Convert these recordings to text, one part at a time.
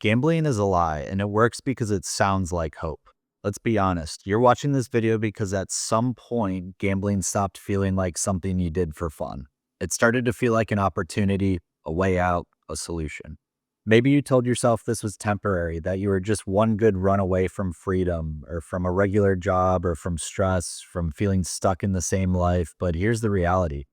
Gambling is a lie, and it works because it sounds like hope. Let's be honest. You're watching this video because at some point, gambling stopped feeling like something you did for fun. It started to feel like an opportunity, a way out, a solution. Maybe you told yourself this was temporary, that you were just one good run away from freedom, or from a regular job, or from stress, from feeling stuck in the same life. But here's the reality.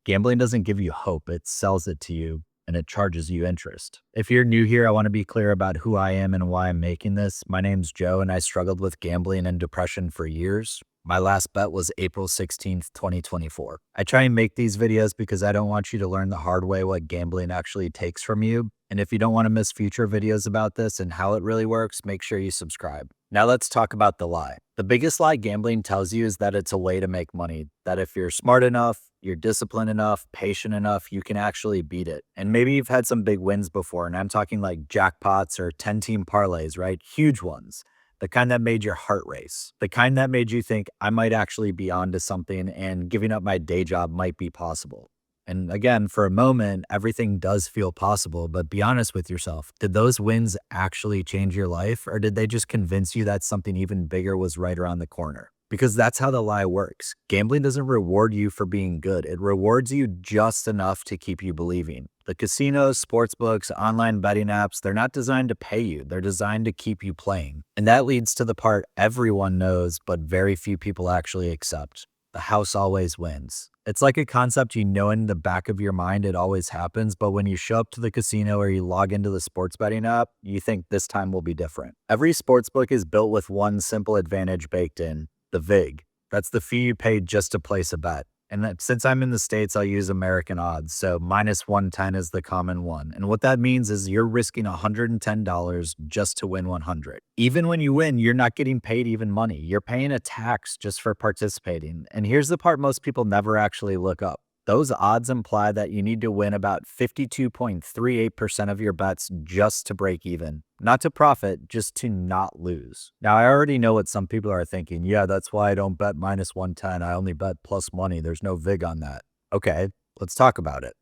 Gambling doesn't give you hope, it sells it to you and it charges you interest. If you're new here, I want to be clear about who I am and why I'm making this. My name's Joe, and I struggled with gambling and depression for years. My last bet was April 16th, 2024. I try and make these videos because I don't want you to learn the hard way what gambling actually takes from you. And if you don't want to miss future videos about this and how it really works, make sure you subscribe. Now let's talk about the lie. The biggest lie gambling tells you is that it's a way to make money, that if you're smart enough, you're disciplined enough, patient enough, you can actually beat it. And maybe you've had some big wins before, and I'm talking like jackpots or 10-team parlays, right? Huge ones. The kind that made your heart race. The kind that made you think, I might actually be onto something and giving up my day job might be possible. And again, for a moment, everything does feel possible, but be honest with yourself. Did those wins actually change your life, or did they just convince you that something even bigger was right around the corner? Because that's how the lie works. Gambling doesn't reward you for being good. It rewards you just enough to keep you believing. The casinos, sportsbooks, online betting apps, they're not designed to pay you. They're designed to keep you playing. And that leads to the part everyone knows, but very few people actually accept. The house always wins. It's like a concept you know in the back of your mind it always happens, but when you show up to the casino or you log into the sports betting app, you think this time will be different. Every sportsbook is built with one simple advantage baked in: the VIG. That's the fee you pay just to place a bet. And since I'm in the States, I'll use American odds. So minus 110 is the common one. And what that means is you're risking $110 just to win 100. Even when you win, you're not getting paid even money. You're paying a tax just for participating. And here's the part most people never actually look up. Those odds imply that you need to win about 52.38% of your bets just to break even. Not to profit, just to not lose. Now, I already know what some people are thinking. Yeah, that's why I don't bet minus 110. I only bet plus money. There's no VIG on that. Okay, let's talk about it.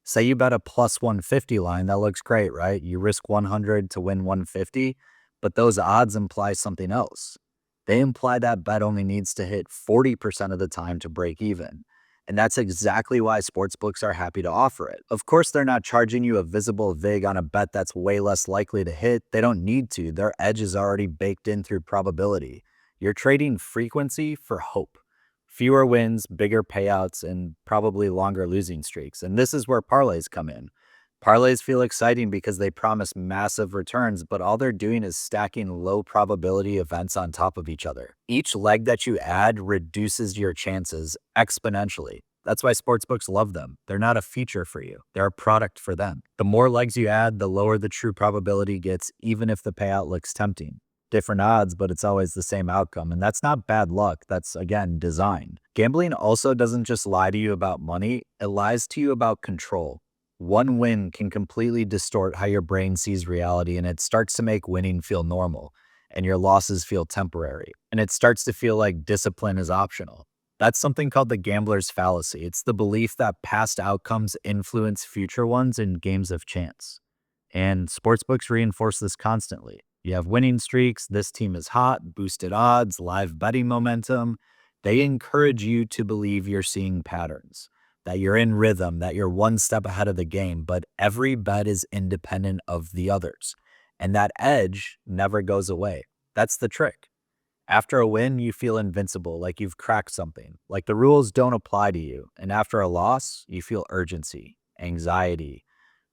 Say you bet a plus 150 line. That looks great, right? You risk 100 to win 150, but those odds imply something else. They imply that bet only needs to hit 40% of the time to break even. And that's exactly why sportsbooks are happy to offer it. Of course, they're not charging you a visible VIG on a bet that's way less likely to hit. They don't need to. Their edge is already baked in through probability. You're trading frequency for hope. Fewer wins, bigger payouts, and probably longer losing streaks. And this is where parlays come in. Parlays feel exciting because they promise massive returns, but all they're doing is stacking low probability events on top of each other. Each leg that you add reduces your chances exponentially. That's why sportsbooks love them. They're not a feature for you. They're a product for them. The more legs you add, the lower the true probability gets, even if the payout looks tempting. Different odds, but it's always the same outcome. And that's not bad luck. That's, again, designed. Gambling also doesn't just lie to you about money. It lies to you about control. One win can completely distort how your brain sees reality, and it starts to make winning feel normal, and your losses feel temporary, and it starts to feel like discipline is optional. That's something called the gambler's fallacy. It's the belief that past outcomes influence future ones in games of chance. And sportsbooks reinforce this constantly. You have winning streaks, this team is hot, boosted odds, live betting momentum. They encourage you to believe you're seeing patterns, that you're in rhythm, that you're one step ahead of the game, but every bet is independent of the others. And that edge never goes away. That's the trick. After a win, you feel invincible, like you've cracked something, like the rules don't apply to you. And after a loss, you feel urgency, anxiety,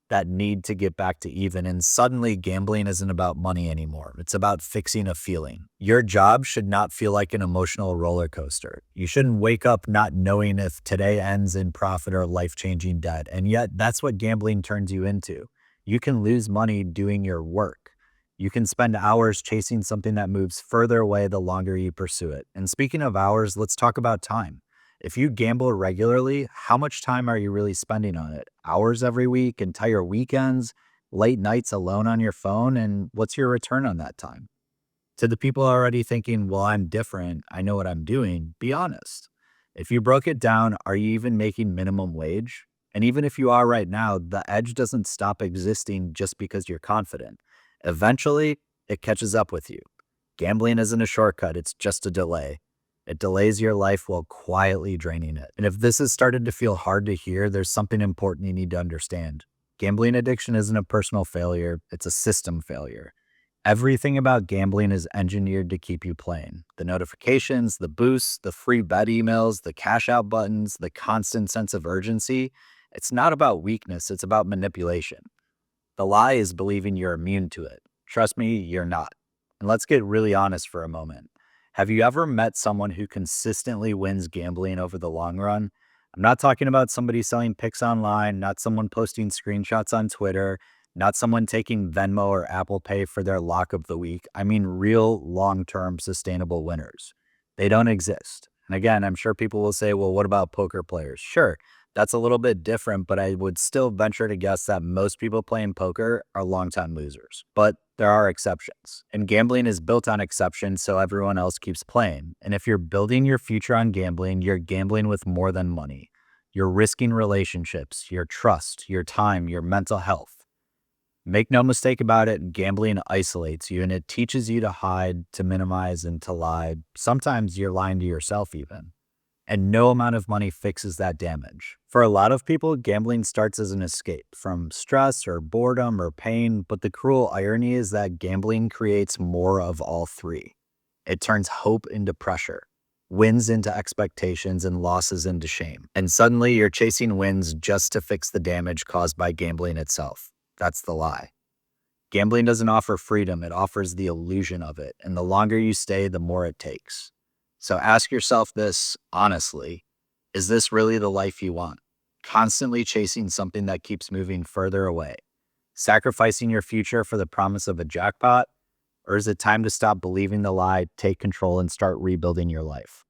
that need to get back to even. And suddenly gambling isn't about money anymore. It's about fixing a feeling. Your job should not feel like an emotional roller coaster. You shouldn't wake up not knowing if today ends in profit or life-changing debt. And yet that's what gambling turns you into. You can lose money doing your work. You can spend hours chasing something that moves further away the longer you pursue it. And speaking of hours, let's talk about time. If you gamble regularly, how much time are you really spending on it? Hours every week, entire weekends, late nights alone on your phone? And what's your return on that time? To the people already thinking, well, I'm different, I know what I'm doing, be honest. If you broke it down, are you even making minimum wage? And even if you are right now, the edge doesn't stop existing just because you're confident. Eventually, it catches up with you. Gambling isn't a shortcut, it's just a delay. It delays your life while quietly draining it. And if this has started to feel hard to hear, there's something important you need to understand. Gambling addiction isn't a personal failure, it's a system failure. Everything about gambling is engineered to keep you playing. The notifications, the boosts, the free bet emails, the cash out buttons, the constant sense of urgency. It's not about weakness, it's about manipulation. The lie is believing you're immune to it. Trust me, you're not. And let's get really honest for a moment. Have you ever met someone who consistently wins gambling over the long run? I'm not talking about somebody selling picks online, not someone posting screenshots on Twitter, not someone taking Venmo or Apple Pay for their lock of the week. I mean real long-term sustainable winners. They don't exist. And again, I'm sure people will say, well, what about poker players? Sure, that's a little bit different, but I would still venture to guess that most people playing poker are longtime losers. But there are exceptions. And gambling is built on exceptions, so everyone else keeps playing. And if you're building your future on gambling, you're gambling with more than money. You're risking relationships, your trust, your time, your mental health. Make no mistake about it, gambling isolates you and it teaches you to hide, to minimize, and to lie. Sometimes you're lying to yourself even. And no amount of money fixes that damage. For a lot of people, gambling starts as an escape from stress or boredom or pain, but the cruel irony is that gambling creates more of all three. It turns hope into pressure, wins into expectations, and losses into shame. And suddenly you're chasing wins just to fix the damage caused by gambling itself. That's the lie. Gambling doesn't offer freedom, it offers the illusion of it. And the longer you stay, the more it takes. So ask yourself this honestly, is this really the life you want? Constantly chasing something that keeps moving further away, sacrificing your future for the promise of a jackpot? Or is it time to stop believing the lie, take control, and start rebuilding your life?